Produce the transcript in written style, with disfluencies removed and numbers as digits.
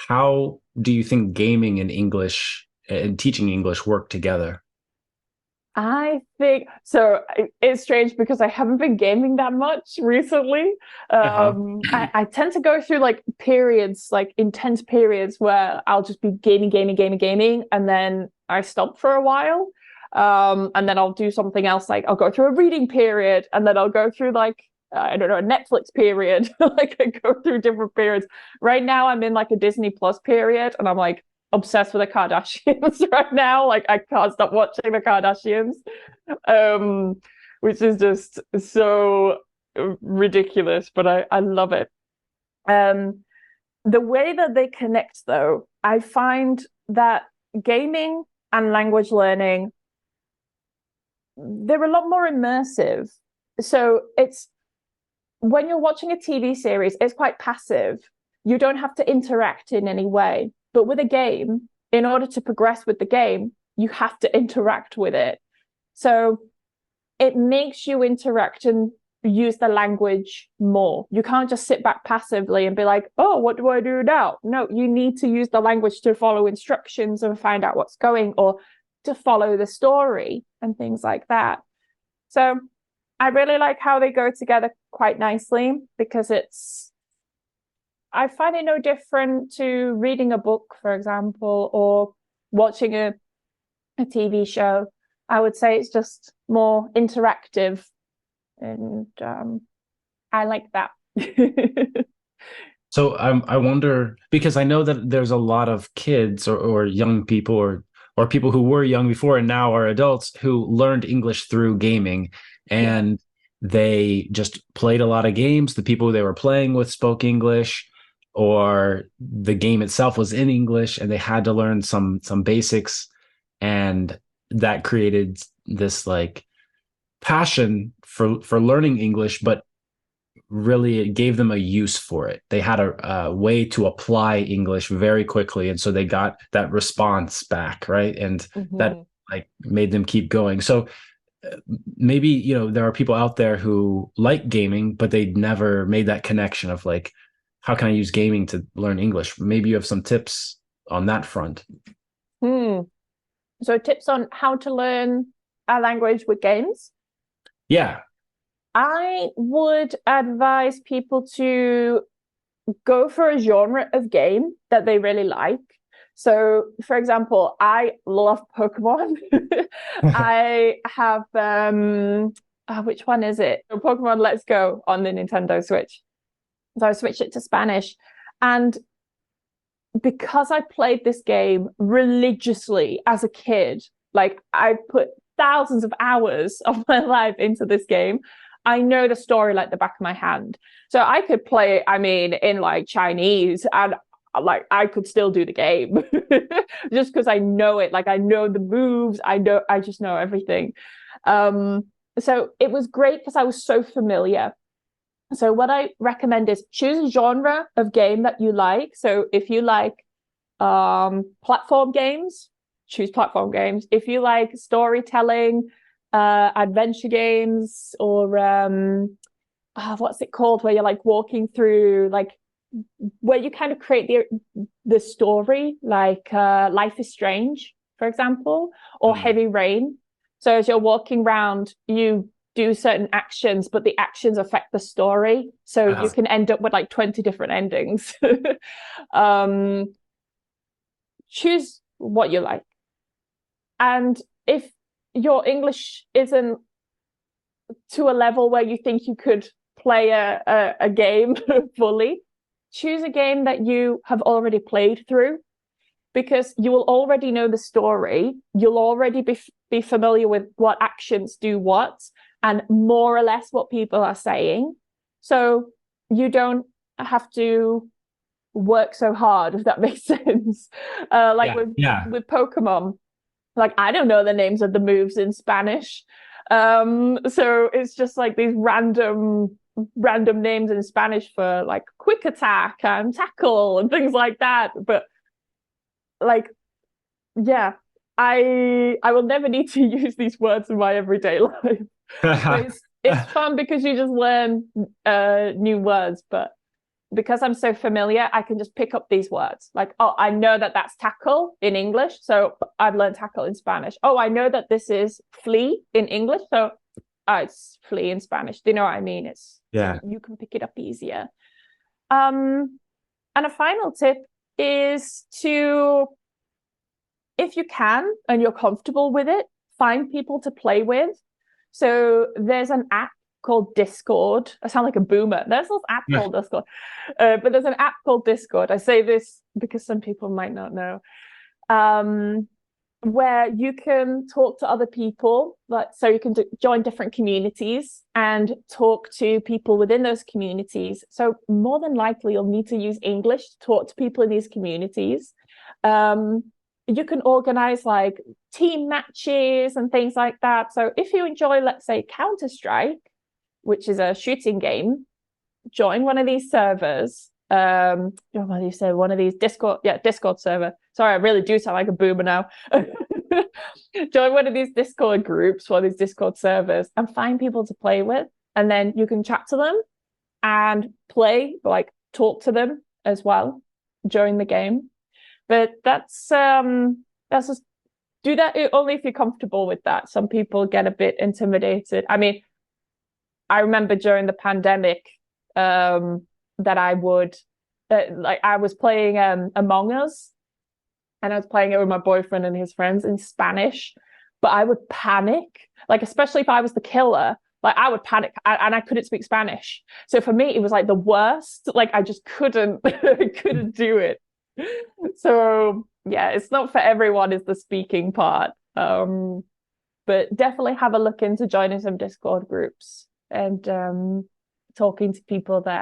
how do you think gaming and English and teaching English work together? I think so. It's strange because I haven't been gaming that much recently. Uh-huh. I tend to go through like periods, like intense periods where I'll just be gaming, and then I stop for a while. And then I'll do something else, like I'll go through a reading period, and then I'll go through like I don't know, a Netflix period. Like I go through different periods. Right now, I'm in like a Disney Plus period, and I'm like obsessed with the Kardashians right now. Like I can't stop watching the Kardashians, um, which is just so ridiculous, but I love it. Um, the way that they connect, though, I find that gaming and language learning, they're a lot more immersive. So it's when you're watching a TV series, it's quite passive. You don't have to interact in any way. But with a game, in order to progress with the game, you have to interact with it. So it makes you interact and use the language more. You can't just sit back passively and be like, oh, what do I do now? No, you need to use the language to follow instructions and find out what's going, or to follow the story and things like that. So I really like how they go together quite nicely because I find it no different to reading a book, for example, or watching a TV show. I would say it's just more interactive, and I like that. So I wonder because I know that there's a lot of kids or young people or people who were young before and now are adults who learned English through gaming, Yeah. and they just played a lot of games. The people they were playing with spoke English, or the game itself was in English, and they had to learn some basics, and that created this like passion for learning English, but really it gave them a use for it. They had a way to apply English very quickly, and so they got that response back, right? And that Mhm. like made them keep going. So maybe there are people out there who like gaming, but they never made that connection of like, how can I use gaming to learn English? Maybe you have some tips on that front. Hmm. So tips on how to learn a language with games. Yeah. I would advise people to go for a genre of game that they really like. So, for example, I love Pokemon. I have which one is it? So Pokemon Let's Go on the Nintendo Switch. So I switched it to Spanish. And because I played this game religiously as a kid, like I put thousands of hours of my life into this game, I know the story like the back of my hand. So I could play, I mean, in like Chinese, and like I could still do the game just because I know it. Like I know the moves, I just know everything. Um, so it was great because I was so familiar. So what I recommend is choose a genre of game that you like. So if you like platform games, choose platform games. If you like storytelling, adventure games, or what's it called, where you're like walking through, like where you kind of create the story, like Life is Strange, for example, or Mm. Heavy Rain. So as you're walking around, you do certain actions, but the actions affect the story. So you Uh-huh. can end up with like 20 different endings. um, choose what you like. And if your English isn't to a level where you think you could play a game fully, choose a game that you have already played through, because you will already know the story. You'll already be familiar with what actions do what, and more or less what people are saying. So you don't have to work so hard, if that makes sense. Like Yeah. Yeah. with Pokemon, like I don't know the names of the moves in Spanish. So it's just like these random names in Spanish for like quick attack and tackle and things like that. But like, yeah, I will never need to use these words in my everyday life. But it's fun because you just learn new words. But because I'm so familiar, I can just pick up these words. Like, oh, I know that that's tackle in English, so I've learned tackle in Spanish. Oh, I know that this is flee in English, so it's flee in Spanish. Do you know what I mean? It's Yeah. you can pick it up easier. And a final tip is to, if you can and you're comfortable with it, find people to play with. So there's an app called Discord. I sound like a boomer. There's this app called Discord, but there's an app called Discord. I say this because some people might not know, where you can talk to other people. Like, so you can join different communities and talk to people within those communities. So more than likely, you'll need to use English to talk to people in these communities. You can organize like team matches and things like that. So if you enjoy, let's say, Counter-Strike, which is a shooting game, join one of these servers. What do you say? One of these Discord server. Sorry, I really do sound like a boomer now. Join one of these Discord groups, one of these Discord servers, and find people to play with. And then you can chat to them and play, like talk to them as well during the game. But that's just do that only if you're comfortable with that. Some people get a bit intimidated. I mean, I remember during the pandemic that I would like I was playing Among Us, and I was playing it with my boyfriend and his friends in Spanish, but I would panic, like especially if I was the killer. Like I would panic, and I couldn't speak Spanish. So for me, it was like the worst. Like I just couldn't couldn't do it. So yeah, it's not for everyone is the speaking part. But definitely have a look into joining some Discord groups and talking to people there.